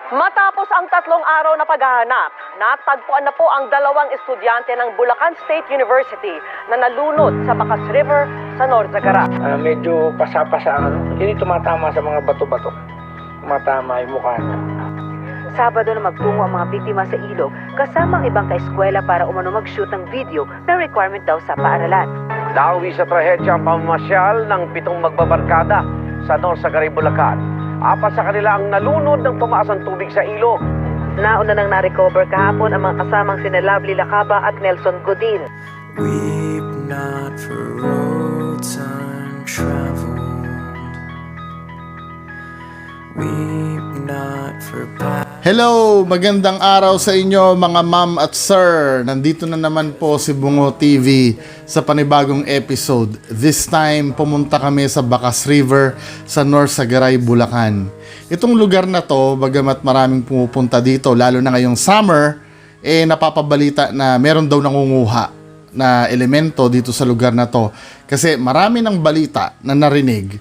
Matapos ang 3 araw na paghahanap, natagpuan na po ang 2 estudyante ng Bulacan State University na nalunod sa Bacas River sa Norzagara. Medyo pasa-pasa ang hindi tumatama sa mga bato-bato. Tumatama yung mukha niya. Sabado na magtungo ang mga biktima sa ilog kasama ang ibang kaeskwela para umano mag-shoot ng video na requirement daw sa paaralan. Nahawi sa trahedya ang pamamasyal ng 7 magbabarkada sa Norzagara, Bulacan. Apat sa kanila ang nalunod ng tumaas ang tubig sa ilog. Nauna nang na-recover kahapon ang mga kasamang sina Lovely Lacaba at Nelson Godin. Weep not for roads untraveled. Weep not for Hello! Magandang araw sa inyo mga ma'am at sir. Nandito na naman po si Bungo TV sa panibagong episode. This time, pumunta kami sa Bacas River sa Norzagara, Bulacan. Itong lugar na to, bagamat maraming pumupunta dito, lalo na ngayong summer, napapabalita na meron daw nangunguha na elemento dito sa lugar na to. Kasi marami ng balita na narinig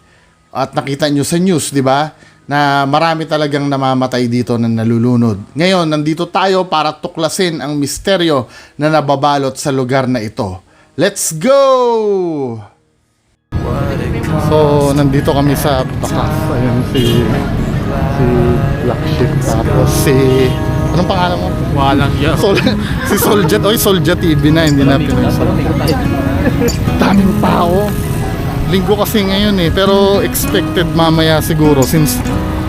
at nakita nyo sa news, di ba? Na marami talagang namamatay dito na nalulunod. Ngayon, nandito tayo para tuklasin ang misteryo na nababalot sa lugar na ito. Let's go! So, nandito kami sa Bacas. Ayun si Black Sheep. Tapos si... Anong pangalan mo? Walang yan. Si Soljet. Oy, Soljet TV na. Hindi na pinagsabi. Daming tao. Linggo kasi ngayon pero expected mamaya siguro since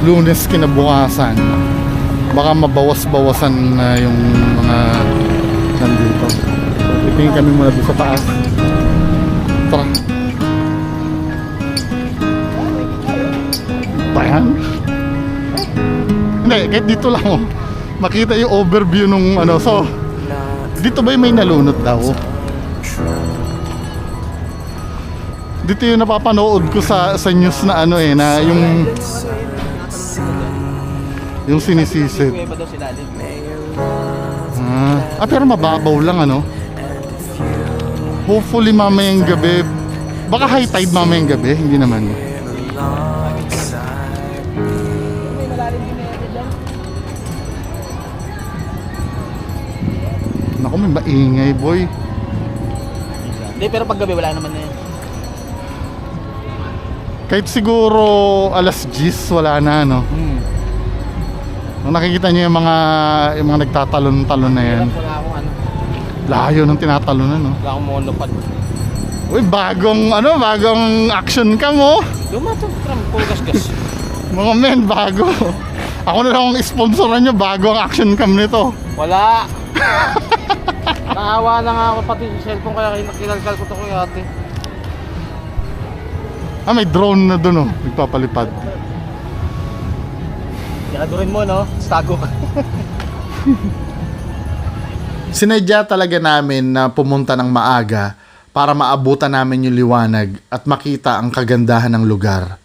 Lunes kinabukasan baka mabawas-bawasan na yung mga nandito. Titingin kami muna doon sa taas. Tara. Bayan? Hindi, kahit dito lang makita yung overview nung so dito ba yung may nalunod daw? Dito yung napapanood ko sa news na na yung sinisisid. Pero mababaw lang Hopefully mamayang gabi. Baka high tide mamayang gabi, hindi naman. Naku, may maingay boy. Hindi, pero pag gabi wala naman na yan. Kahit siguro alas 10 wala na Kung nakikita niyo yung mga nagtatalon-talon na yan. Wala akong Layo ng tinatalonan Wala akong monopod. Uy, bagong action cam Lumatong tram, pugas-gas. Mga men, bago. Ako na lang ang sponsoran nyo, bago ang action cam nito. Wala. Naawa na nga ako pati sa cellphone kaya kinalkal ko ito kay ate. May drone na dun nagpapalipad. Yakadurin mo stago ka. Sinadya talaga namin na pumunta ng maaga para maabutan namin yung liwanag at makita ang kagandahan ng lugar.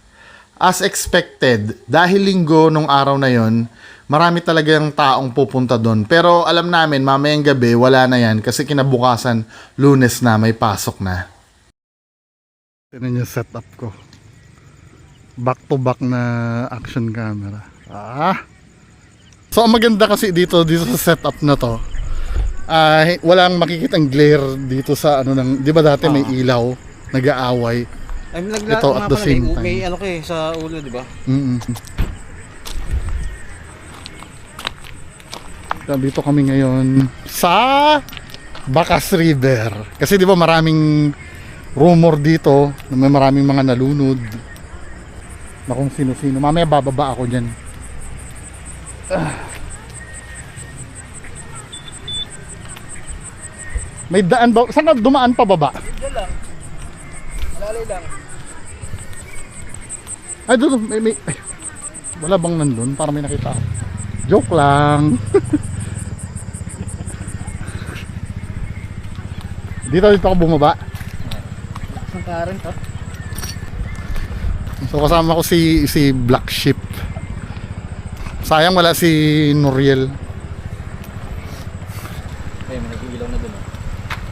As expected, dahil linggo nung araw na yon, marami talagang taong pupunta doon. Pero alam namin, mamayang gabi, wala na yan kasi kinabukasan, Lunes na, may pasok na. Tignan yung setup ko. Back to back na action camera. So ang maganda kasi dito sa setup na to, walang makikitang glare dito sa di ba dati may ilaw, nag-aaway. Ito at the same time. May sa ulo, di ba? Dito kami ngayon sa Bacas River. Kasi di ba maraming rumor dito na may maraming mga nalunod na kung sino-sino. Mamaya bababa ako dyan. May daan ba? Saan ka dumaan pa baba? Diyan lang. Malalay lang. Ay doon may wala bang nandun para may nakita ako? Joke lang. dito ako bumaba. Karen to. So kasama ko si Black Sheep. Sayang wala si Noriel. Ay, may nag-iilaw na dun.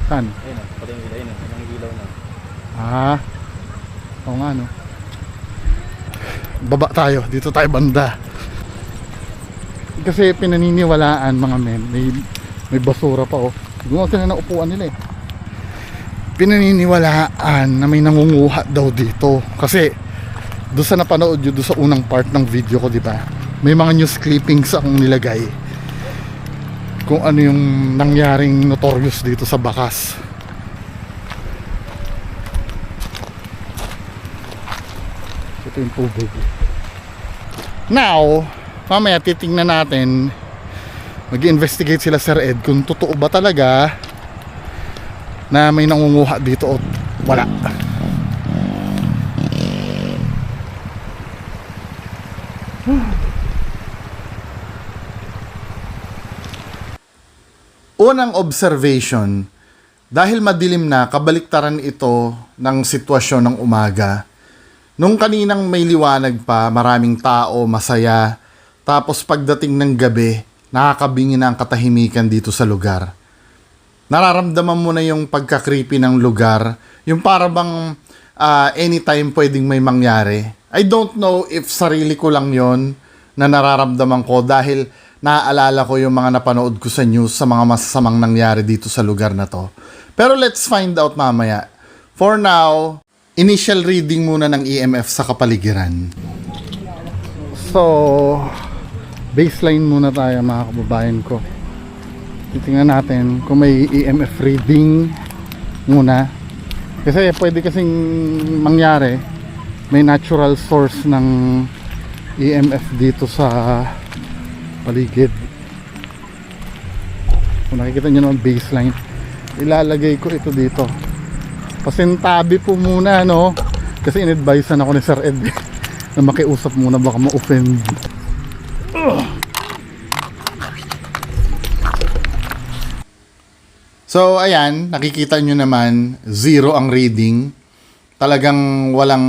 Saan? Ayun pati yung ilaw may nag-iilaw na. Oo nga Baba tayo, dito tayo banda. Kasi pinaniniwalaan mga men, may basura pa oh. Gumawa sila ng upuan nila eh. Pinaniniwalaan na may nangunguha daw dito. Kasi doon sa napanood yun, doon sa unang part ng video ko, di ba? May mga news clippings akong nilagay kung ano yung nangyaring notorious dito sa Bakas. Ito yung tubig. Now, mamaya titingnan natin, mag-investigate sila Sir Ed kung totoo ba talaga na may nangunguha dito o wala. Unang observation, dahil madilim na, kabaliktaran ito ng sitwasyon ng umaga. Nung kaninang may liwanag pa, maraming tao, masaya. Tapos pagdating ng gabi, nakakabingi na ang katahimikan dito sa lugar. Nararamdaman mo na yung pagka-creepy ng lugar. Yung para bang anytime pwedeng may mangyari. I don't know if sarili ko lang yon na nararamdaman ko dahil naaalala ko yung mga napanood ko sa news sa mga masasamang nangyari dito sa lugar na to. Pero let's find out mamaya. For now, initial reading muna ng EMF sa kapaligiran. So, baseline muna tayo mga kababayan ko. Titingnan natin kung may EMF reading muna. Kasi pwede kasing mangyari, may natural source ng EMF dito sa paligid. Kung nakikita nyo naman baseline, ilalagay ko ito dito. Pasintabi po muna, no? Kasi in-advisean ako ni Sir Ed na makiusap muna, baka ma-offend. So ayan, nakikita nyo naman, 0 ang reading. Talagang walang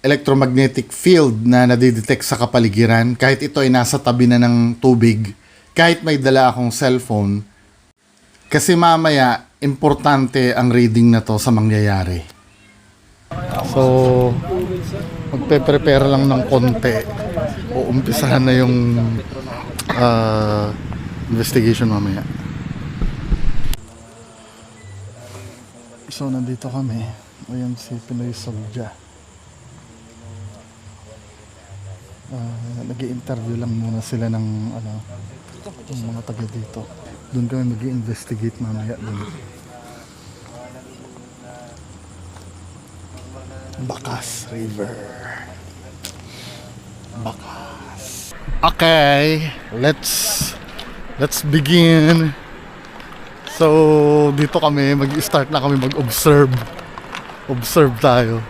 electromagnetic field na nadidetect sa kapaligiran. Kahit ito ay nasa tabi na ng tubig, kahit may dala akong cellphone. Kasi mamaya, importante ang reading na to sa mangyayari. So, magpe-prepare lang ng konti. Uumpisahan na yung investigation mamaya. So, nandito kami. Ayan si Pinoy Soldier. Nag-i-interview lang muna sila ng ng mga taga dito. Doon kami mag-i-investigate mamaya doon. Bakas River. Bakas. Okay, let's begin. So, dito kami, mag-start na kami mag-observe. Observe tayo.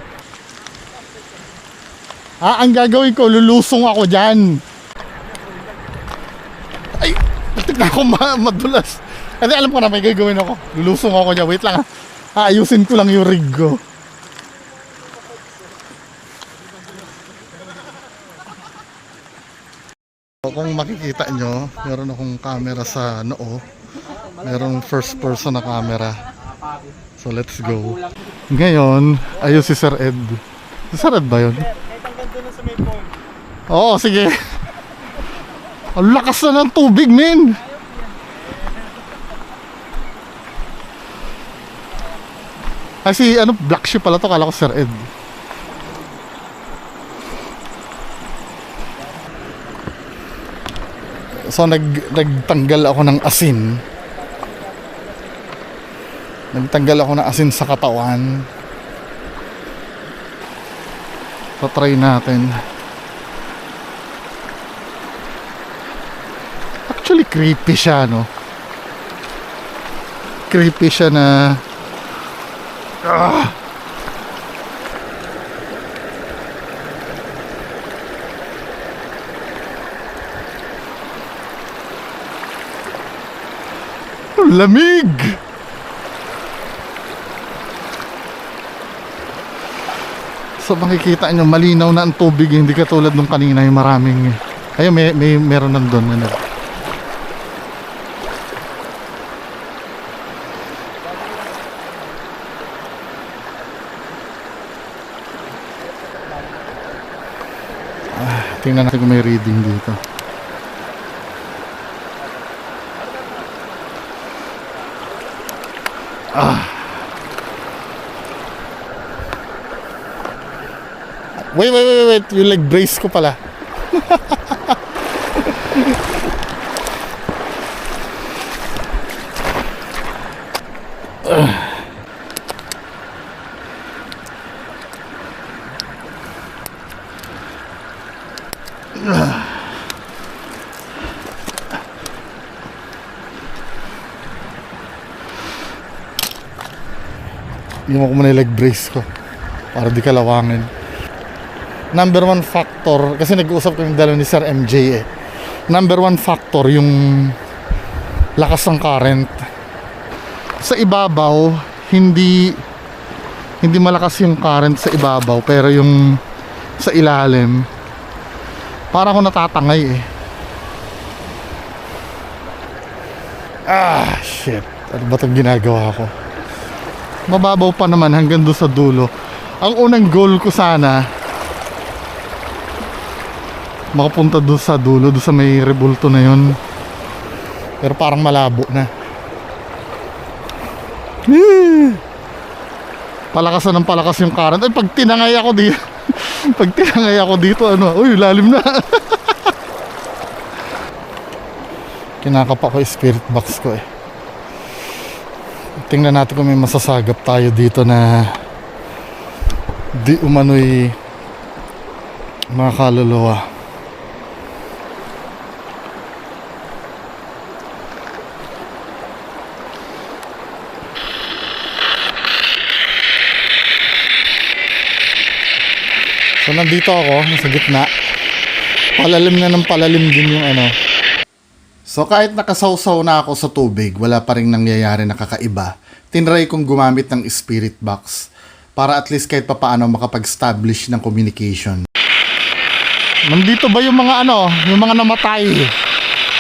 Ang gagawin ko, lulusong ako dyan. Ay, patik na ako madulas. Kasi alam ko na may gagawin ako. Lulusong ako dyan. Wait lang ha. Ayusin ko lang yung rig ko. Kung makikita nyo, meron akong camera sa noo. Merong first person na camera. So let's go. Ngayon, ayun si Sir Ed. Si Sir Ed ba yun? Oo, sige. Ang lakas na ng tubig, men. Ay, si Black Sheep pala to. Kala ko Sir Ed. So, nagtanggal ako ng asin. Nagtanggal ako ng asin sa katawan. So, try natin. Actually, creepy siya, no? Creepy siya na... Lamig! So makikita nyo, malinaw na ang tubig, hindi katulad nung kanina yung maraming... Ayun, meron nandun. Tingnan natin kung may reading dito. Wait. Yung leg brace ko pala. Iwan ko muna yung leg brace ko para di kalawangin. Number one factor, kasi nag-uusap kami dalawa ni Sir MJ eh. Number one factor yung lakas ng current. Sa ibabaw, hindi malakas yung current sa ibabaw, pero yung sa ilalim, para ako natatangay eh. Shit. Ano ba itong ginagawa ko? Mababaw pa naman hanggang doon sa dulo. Ang unang goal ko sana makapunta doon sa dulo, doon sa may rebulto na yun, pero parang malabo na. Palakasan ng palakas yung current. Ay, pag tinangay ako dito ano, uy, lalim na. Kinakapa ko yung spirit box ko eh. Tingnan natin kung may masasagap tayo dito na di umano'y mga kaluluwa. So nandito ako, nasa gitna. Palalim na ng palalim din yung ano. So kahit nakasawsaw na ako sa tubig, wala pa rin nangyayari na kakaiba. Tinry kong gumamit ng spirit box para at least kahit papaano makapag-establish ng communication. Nandito ba yung mga ano, yung mga namatay?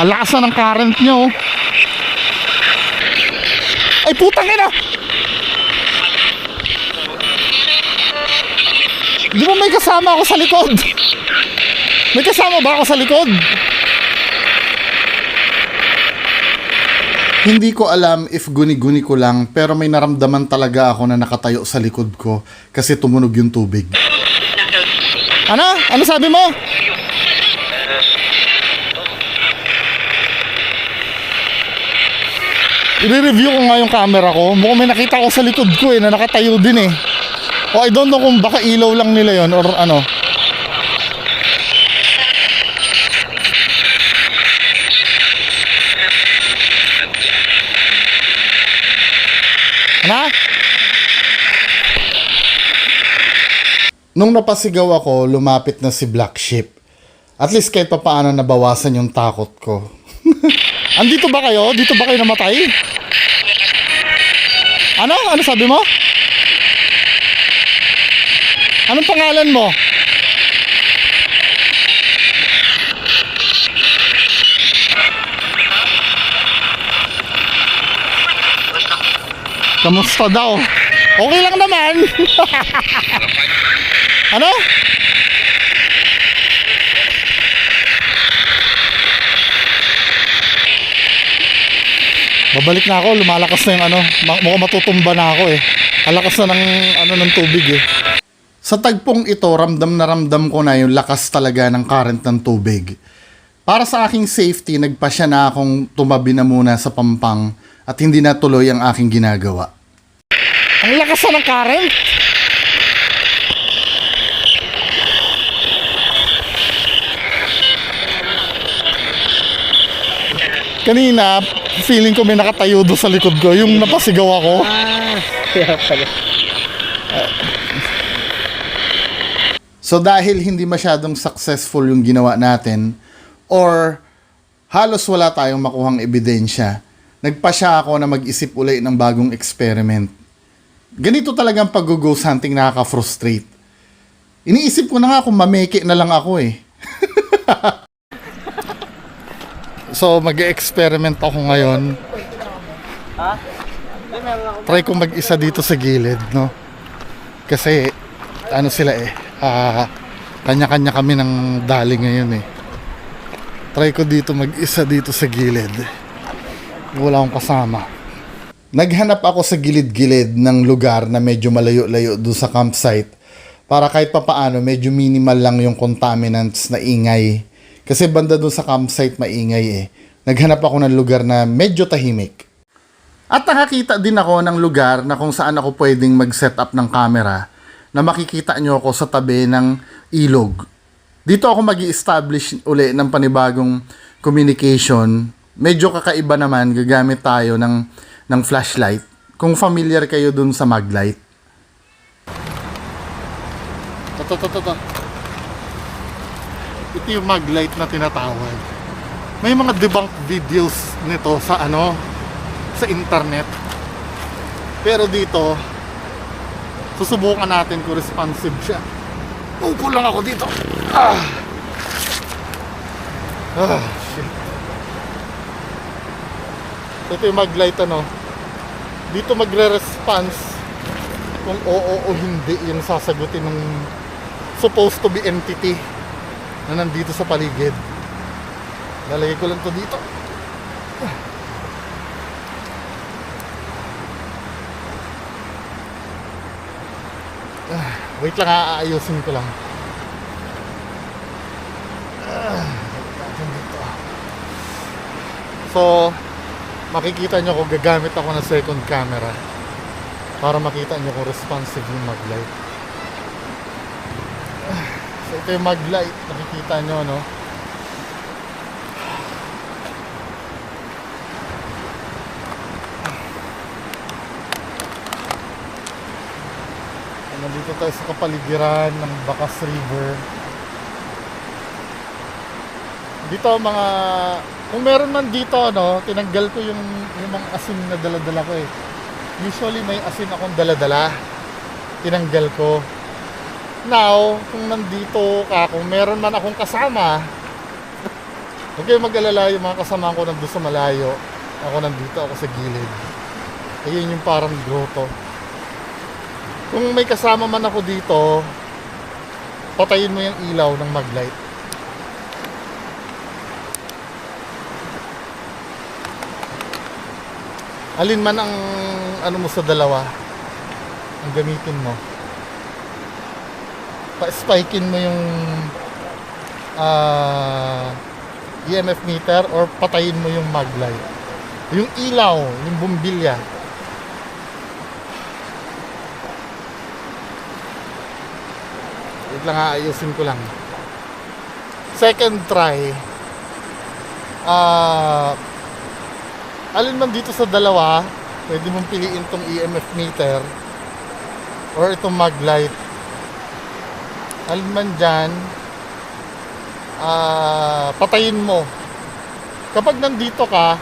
Ang lakas na ng current nyo. Ay putang ina! Di ba may kasama ako sa likod? May kasama ba ako sa likod? Hindi ko alam if guni-guni ko lang, pero may naramdaman talaga ako na nakatayo sa likod ko kasi tumunog yung tubig. Ano? Ano sabi mo? I-review ko nga yung camera ko. Mukhang may nakita ko sa likod ko na nakatayo din eh. O I don't know kung baka ilaw lang nila yon or ano. Ano? Nung napasigaw ako, lumapit na si Black Sheep. At least kahit papaano nabawasan yung takot ko. Andito ba kayo? Dito ba kayo namatay? Ano? Ano sabi mo? Anong pangalan mo? Kamusta daw? Okay lang naman. Ano? Babalik na ako, lumalakas na yung ano, mukhang matutumba na ako eh. Alakas na ng ano ng tubig eh. Sa tagpong ito, ramdam na ramdam ko na yung lakas talaga ng current ng tubig. Para sa aking safety, nagpasya na akong tumabi na muna sa pampang at hindi na tuloy ang aking ginagawa. Ang lakas na ng current! Kanina, feeling ko may nakatayo doon sa likod ko, yung napasigaw ako. Kaya pala. So dahil hindi masyadong successful yung ginawa natin or halos wala tayong makuhang ebidensya, nagpasya ako na mag-isip uli ng bagong experiment. Ganito talagang pag-ghost hunting nakaka-frustrate. Iniisip ko na nga kung mameke na lang ako eh. So mag-experiment ako ngayon. Try kong mag-isa dito sa gilid, no? Kasi ano sila eh, kanya-kanya kami ng dali ngayon eh. Try ko dito mag-isa dito sa gilid. Wala akong kasama. Naghanap ako sa gilid-gilid ng lugar na medyo malayo-layo doon sa campsite para kahit papaano medyo minimal lang yung contaminants na ingay. Kasi banda dun sa campsite maingay eh. Naghanap ako ng lugar na medyo tahimik. At nakakita din ako ng lugar na kung saan ako pwedeng mag-set up ng camera na makikita nyo ako sa tabi ng ilog. Dito ako mag-i-establish uli ng panibagong communication. Medyo kakaiba naman, gagamit tayo ng flashlight. Kung familiar kayo dun sa Maglite. Ito. Ito yung Maglite na tinatawag. May mga debunked videos nito sa sa internet. Pero dito, susubukan natin kung responsive siya. Upo lang ako dito. Shit. Ito yung Maglite Dito magre-response kung oo o hindi yung sasagutin ng supposed to be entity na nandito sa paligid. Lalagay ko lang to dito. Wait lang, aayusin ko lang. So, makikita nyo kung gagamit ako ng second camera para makita nyo kung responsive yung Maglite. So, ito yung Maglite. Nakikita nyo, Nandito tayo sa kapaligiran ng Bacas River. Dito mga, kung meron man dito tinanggal ko yung mga asin na dala-dala ko eh. Usually may asin akong dala-dala. Tinanggal ko. Now, kung nandito ka, kung meron man akong kasama, huwag kayo mag-alala, yung mga kasama ko nandun sa malayo. Ako nandito, ako sa gilid. Ayun yung parang grotto. Kung may kasama man ako dito, patayin mo yung ilaw ng Maglite. Alin man ang mo sa dalawa, ang gamitin mo. Pa-spikein mo yung EMF meter or patayin mo yung Maglite. Yung ilaw, yung bumbilya. Wait lang, aayusin ko lang. Second try. Alin man dito sa dalawa, pwede mong piliin tong EMF meter or itong Maglite. Alin man dyan, patayin mo. Kapag nandito ka,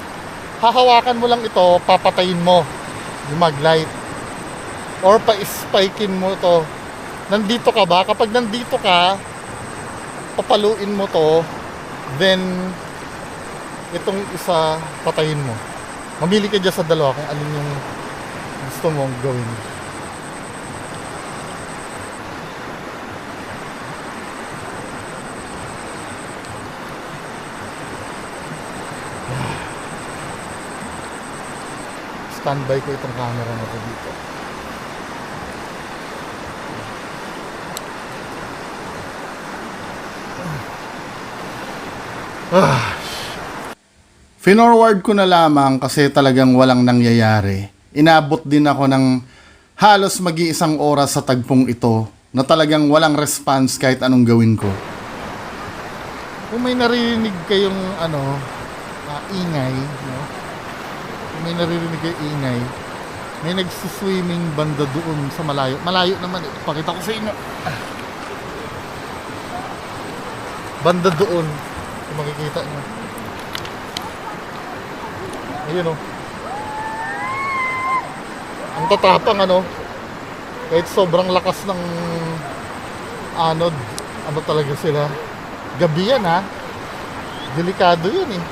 hahawakan mo lang ito, papatayin mo yung Maglite. Or pa-spikein mo to. Nandito ka ba? Kapag nandito ka, papaluin mo to, then itong isa patayin mo. Mamili ka dyan sa dalawa kung alin yung gusto mong gawin. Standby ko itong camera na to dito. Finorward ko na lamang kasi talagang walang nangyayari. Inabot din ako ng halos mag-iisang oras sa tagpong ito na talagang walang response kahit anong gawin ko. Kung may naririnig kayong ingay, kung may naririnig kayong ingay, may nagsuswimming banda doon sa malayo. Malayo naman, pakita ko sa inyo. Banda doon, kung makikita nyo. Ayun ang tatapang kahit sobrang lakas ng anod, talaga sila. Gabi yan delikado yun eh.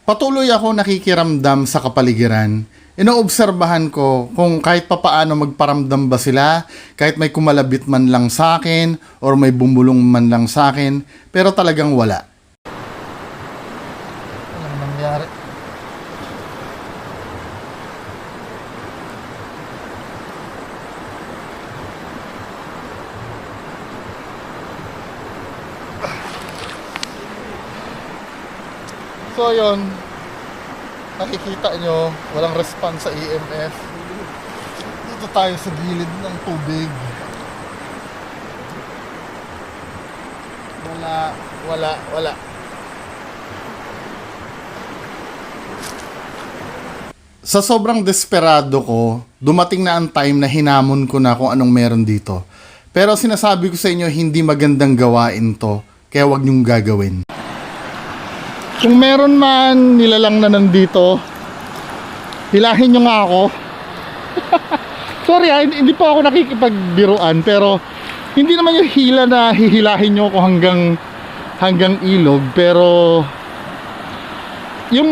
Patuloy ako nakikiramdam sa kapaligiran. Inoobserbahan ko kung kahit papaano magparamdam ba sila, kahit may kumalabit man lang sa akin or may bumulong man lang sa akin, pero talagang wala. Walang nangyari. So yun, nakikita nyo, walang response sa EMF. Dito tayo sa gilid ng tubig. Wala. Sa sobrang desperado ko, dumating na ang time na hinamon ko na kung anong meron dito. Pero sinasabi ko sa inyo, hindi magandang gawain to, kaya wag niyong gagawin. Kung meron man nilalang na nandito, hilahin nyo nga ako. Sorry hindi po ako nakikipagbiruan, pero hindi naman yung hila na hihilahin nyo ako hanggang ilog, pero yung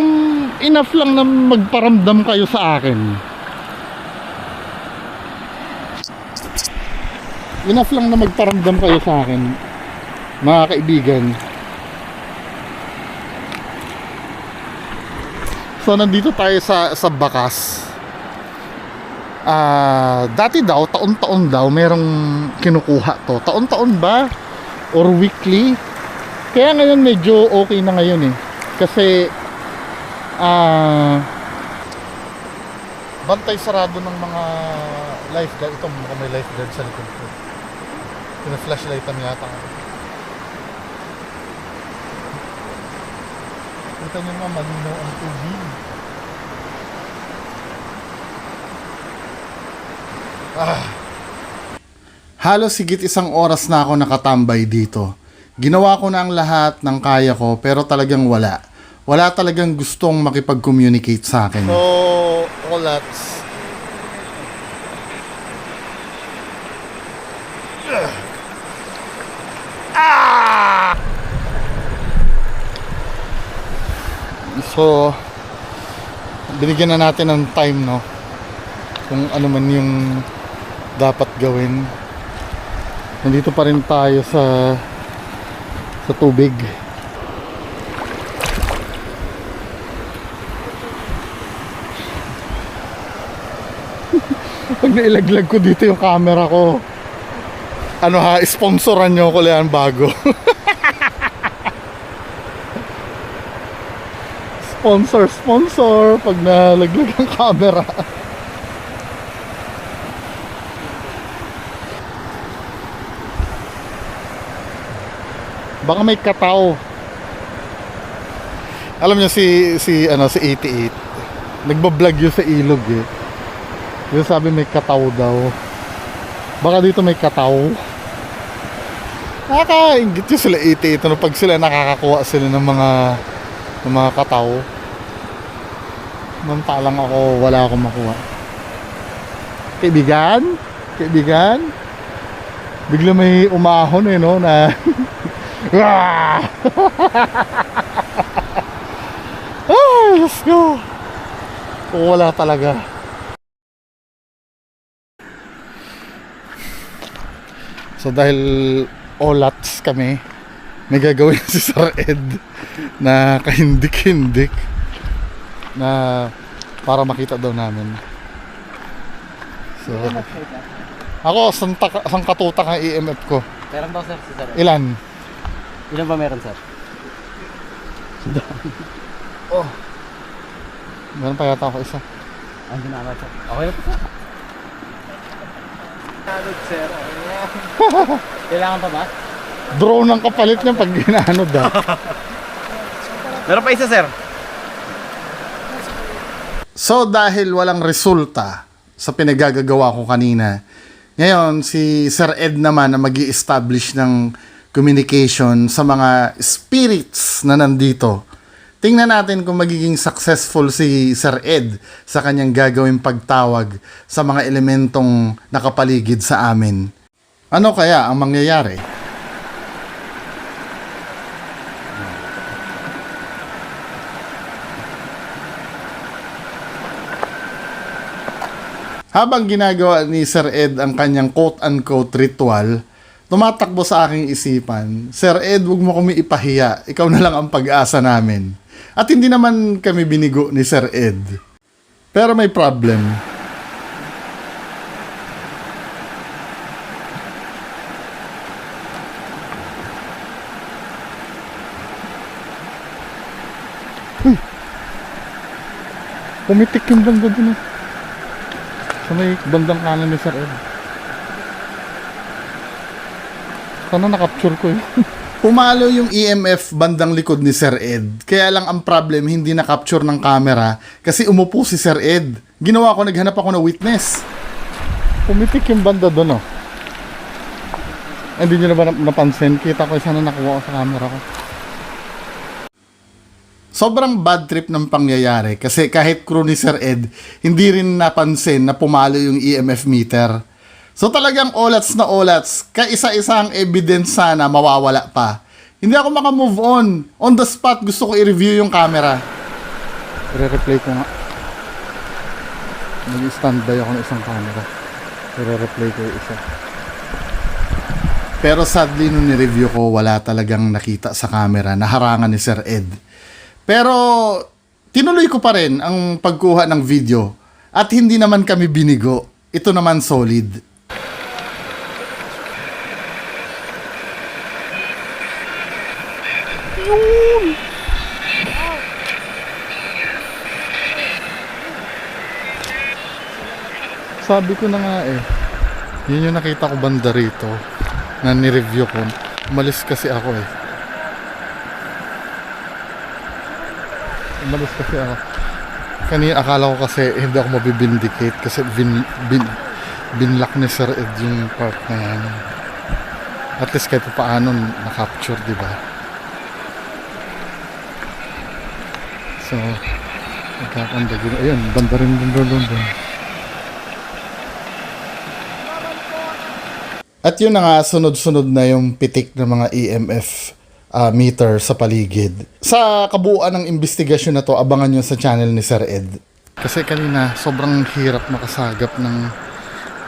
enough lang na magparamdam kayo sa akin. Enough lang na magparamdam kayo sa akin, mga kaibigan. So nandito tayo sa bakas. Dati daw, taon-taon daw merong kinukuha to. Taon-taon ba? Or weekly? Kaya ngayon medyo okay na ngayon eh. Kasi bantay sarado ng mga lifeguard. Ito mukhang may lifeguard sa likod ko. Pina-flashlightan yata. Kita nyo nga, malinaw ang tubig. Halos higit 1 oras na ako nakatambay dito. Ginawa ko na ang lahat ng kaya ko, pero talagang wala. Wala talagang gustong makipag-communicate sa akin. So, olats. So, binigyan na natin ng time, no? Kung ano man yung dapat gawin. Nandito pa rin tayo sa tubig. Pag nailaglag ko dito yung camera ko, ano ha, sponsoran nyo ko lang bago. Sponsor pag nalaglag ang camera. Baka may kataw. Alam niyo si 88. Nagba-vlog yun sa ilog eh. Yung sabi may kataw daw. Baka dito may kataw. Nakakaingit yun sila 88. Ano pag sila nakakakuha sila ng mga kataw. Mantalang ako, wala akong makuha. Kaibigan, bigla may umahon eh, no, na let's go. Wala talaga. So dahil olats kami, may gagawin si Sir Ed na kahindik-hindik na para makita daw namin. So ako, sangkatutak ang EMF ko. Meron daw sir si sir. Ilan? Ilan ba meron sir? Oh. Meron pa yata ako isa. Ang ginamit sir. Okay na po sir. Anod sir. Kailangan pa ba? Drone ang kapalit niya pag ginanod ah. Meron pa isa sir. So dahil walang resulta sa pinagagagawa ko kanina, ngayon si Sir Ed naman na mag-i-establish ng communication sa mga spirits na nandito. Tingnan natin kung magiging successful si Sir Ed sa kanyang gagawing pagtawag sa mga elementong nakapaligid sa amin. Ano kaya ang mangyayari? Habang ginagawa ni Sir Ed ang kanyang quote-unquote ritual, tumatakbo sa aking isipan, Sir Ed, huwag mo kami ipahiya. Ikaw na lang ang pag-asa namin. At hindi naman kami binigo ni Sir Ed. Pero may problem. Pumitik yung banda dun. Sa may bandang kanan ni Sir Ed. Sana nakapture ko yun. Pumalo yung EMF bandang likod ni Sir Ed. Kaya lang ang problem, hindi na-capture ng camera kasi umupo si Sir Ed. Ginawa ko, naghanap ako ng witness. Pumitik yung banda doon, oh. Hindi nyo na ba napansin? Kita ko, sana nakuha ko sa camera ko. Sobrang bad trip ng pangyayari kasi kahit crew ni Sir Ed, hindi rin napansin na pumalo yung EMF meter. So talagang olats na olats, kaisa-isang evidence sana mawawala pa. Hindi ako makamove on. On the spot, gusto ko i-review yung camera. I-replay ko nga. Nag-standby ako ng isang camera. I-replay ko yung isa. Pero sadly, nung ni-review ko, wala talagang nakita sa camera na harangan ni Sir Ed. Pero tinuloy ko pa rin ang pagkuha ng video at hindi naman kami binigo. Ito naman solid. Yun! Sabi ko na nga eh. Yun yung nakita ko banda rito na ni-review ko. Umalis kasi ako eh. Umalis kasi ako. Kanina akala ko kasi hindi ako mabibindicate kasi binlock ni Sir Ed yung part na yan. At least kahit paano na-capture, di ba? So, nagkakanda gino. Ayun, banda rin doon. At yun na nga, sunod-sunod na yung pitik ng mga EMF meter sa paligid. Sa kabuuan ng investigasyon na to, abangan nyo sa channel ni Sir Ed. Kasi kanina, sobrang hirap makasagap ng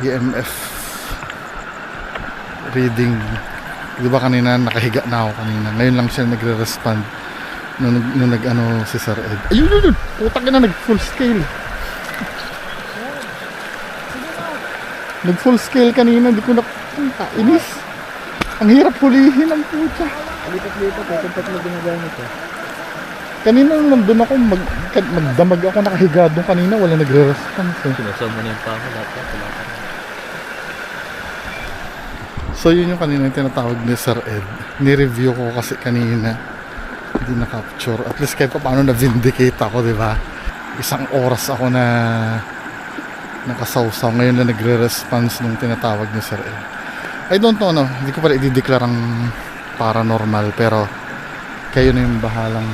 EMF reading. Di ba kanina, nakahiga na ako kanina. Ngayon lang siya nagre-respond nung nag-ano si Sir Ed. Ayun! Putak na, nag-full scale. Nag-full scale kanina, di ko na inis. Ang hirap hulihin ang puta. Lipat-lipat eh, kung na ginagamit eh. Kanina nung nandun ako, magdamag ako nakahiga doon kanina, wala nagre-response eh. Sinasama na yung pako, laptop, wala pa. So yun yung kanina yung tinatawag ni Sir Ed. Ni-review ko kasi kanina, hindi na-capture. At least kahit pa paano na-vindicate ako, di ba? Isang oras ako na nakasawsaw. Ngayon na nagre-response nung tinatawag ni Sir Ed. I don't know, no? Hindi ko pala i-declare ang paranormal, pero kayo na yung bahalang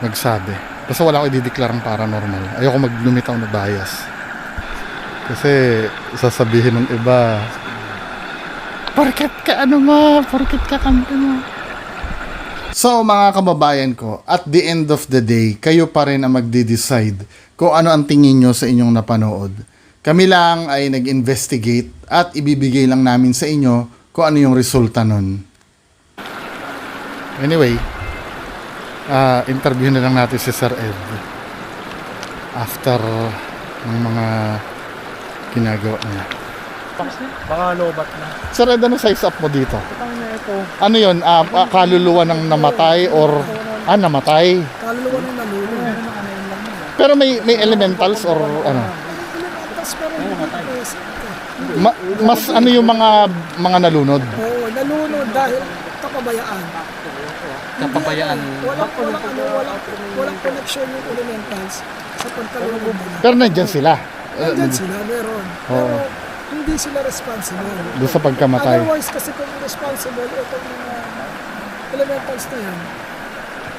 magsabi. Basta wala ko i-declare ang paranormal. Ayoko maglumitaw na bias. Kasi sasabihin ng iba, porket ka ano mo, porket ka kampi mo. So mga kababayan ko, at the end of the day, kayo pa rin ang magde-decide kung ano ang tingin nyo sa inyong napanood. Kami lang ay nag-investigate at ibibigay lang namin sa inyo kung ano yung resulta nun. Anyway, interview na lang natin si Sir Ed after ng mga ginagawa niya. Baka lobat na. Sir Ed, ano size up mo dito? Ano yun? Kaluluwa ng namatay or namatay? Kaluluwa ng nalulun. Pero may elementals or ano? Elementals pero hindi Mas ano yung mga nalunod? Oo, nalunod dahil kapabayaan. Kapabayaan. Walang connection yung elementals sa pagkalulunod nila. Pero nandyan sila. Nandyan sila, meron. Pero Oo. hindi sila responsible. Doon sa pagkamatay. Otherwise, kasi kung responsible, itong mga elementals na yan,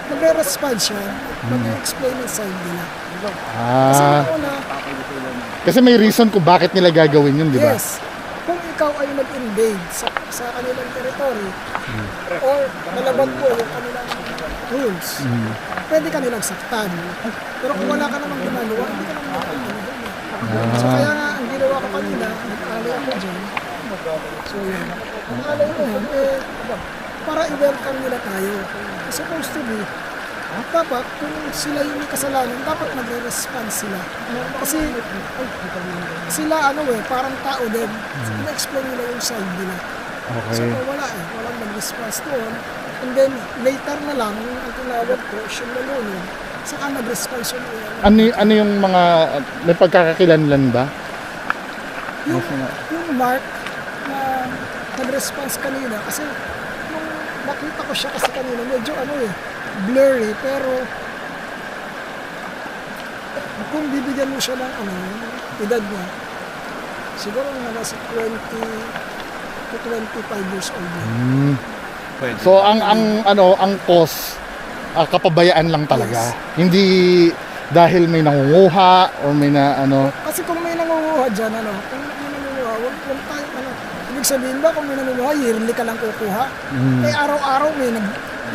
magre-respond siya, mag-explain ng side nila. Kasi una, Kasi may reason kung bakit nila gagawin yun, di ba? yes, kung ikaw ay nag-invade sa kanilang territory or nalaban mo yung kanilang rules, pwede ka nilang saktan. Pero kung wala ka namang ginagawa, hindi ka naman makakalimutan. So kaya nga, ang ginawa ko kanina, nag-alay ako dyan. So yun, ang alay ko yun, para i-welcome nila tayo. It's supposed to be, dapat kung sila yung may kasalanan, dapat magre-respond sila. Kasi sila parang tao din. Na-explain nila yung side nila. So wala walang nag-response doon. And then later na lang, ang tinawag ko, yung nalunod, saka nag-response yung Ano yung mga, may pagkakakilanlan ba? yung Mark na nag-response kanina. Kasi nung nakita ko siya kasi kanina, medyo blurry, pero kung bibigyan mo siya ng edad niya, siguro nasa 20 to 25 years old na. So ang cause kapabayaan lang talaga. Hindi dahil may nangunguha or may Kasi kung may nangunguha dyan, kung may nangunguha, huwag tayo, ibig sabihin ba kung may nangunguha, yearly ka lang kukuha? Eh araw-araw may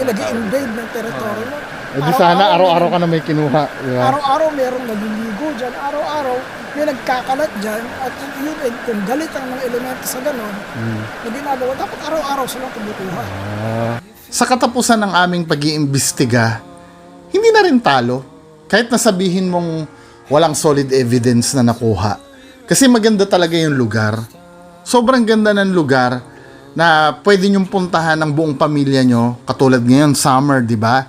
nag-i-invade ng territory mo. di sana araw-araw ka na may kinuha, di ba? Araw-araw merong nagliligo dyan, araw-araw may nagkakalat dyan, at yun kung galit ang mga elemento sa ganon, na ginagawa, dapat araw-araw silang kumukuha. Sa katapusan ng aming pag-iimbestiga, hindi na rin talo. Kahit nasabihin mong walang solid evidence na nakuha. Kasi maganda talaga yung lugar. Sobrang ganda ng lugar na pwede nyong puntahan ng buong pamilya nyo. Katulad ngayon, summer, di ba?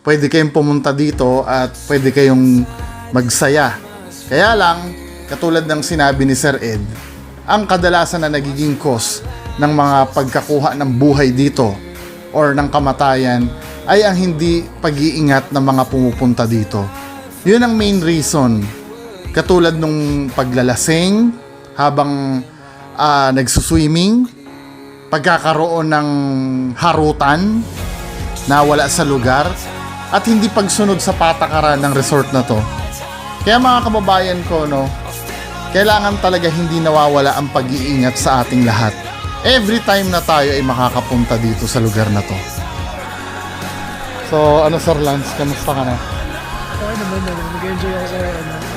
Pwede kayong pumunta dito at pwede kayong magsaya. Kaya lang, katulad ng sinabi ni Sir Ed, ang kadalasan na nagiging cause ng mga pagkakuha ng buhay dito or ng kamatayan ay ang hindi pag-iingat ng mga pumupunta dito. Yun ang main reason. Katulad nung paglalasing habang nagsuswimming, pagkakaroon ng harutan na wala sa lugar, at hindi pagsunod sa patakaran ng resort na to. Kaya mga kababayan ko, kailangan talaga hindi nawawala ang pag-iingat sa ating lahat. Every time na tayo ay makakapunta dito sa lugar na to. So, Sir Lance, kamusta ka na? Okay naman, nag-enjoy ako sa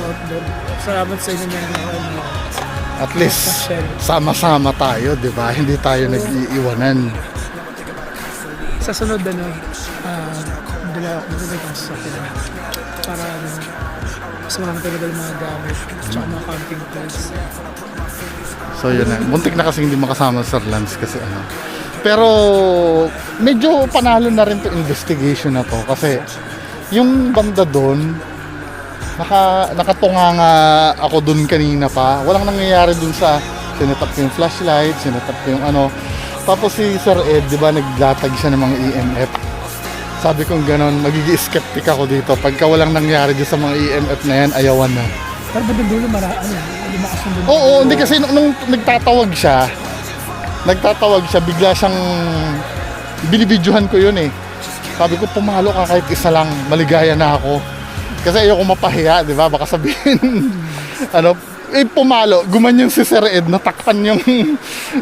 outdoor. Salamat sa inyo na At least, sama-sama tayo, di ba? Hindi tayo nag-iiwanan. sa sunod dala ako sa sasakyan para mas marami talaga yung mga gamit at saka mga camping tools. So yun na. Muntik na kasi hindi makasama Sir Lance kasi Pero medyo panalo na rin to investigation na to kasi yung banda doon nakatunganga ako doon kanina pa. Walang nangyayari doon sa sinetap ko yung flashlight, sinetap ko yung Tapos si Sir Ed, di ba, naglatag siya ng mga EMF. Sabi kong ganon, magiging skeptic ako dito. Pagka walang nangyari dyan sa mga EMF na yan, ayawan na. Pero ba doon dulo lumakas ng dulo? Oo, hindi kasi nung nagtatawag siya, bigla siyang, binibidyohan ko yun eh. Sabi ko, pumalo ka kahit isa lang, maligaya na ako. Kasi ayoko mapahiya, di ba? Baka sabihin, pumalo, gumanyan si Sir Ed, natakpan yung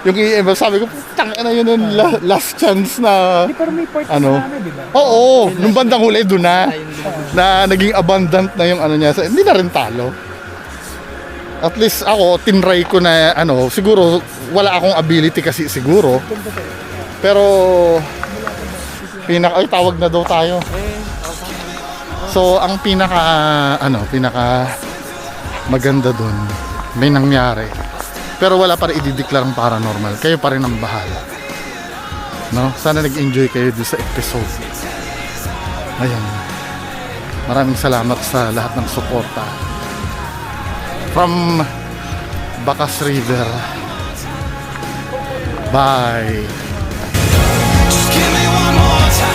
EMF. Sabi ko, tangina yun yung last chance na, Pero may part namin, di ba? Oo, nung bandang huli, doon na naging abundant na yung niya. So, hindi na rin talo. At least ako, tinry ko na, siguro, wala akong ability kasi siguro. Pero, ay, tawag na daw tayo. So, ang pinaka maganda dun, may nangyari. Pero wala pa rin idideklarang paranormal. Kayo pa rin ang bahala. Sana nag-enjoy kayo dun sa episode. Ayan. Maraming salamat sa lahat ng suporta. From Bacas River. Bye. Just give me one more time.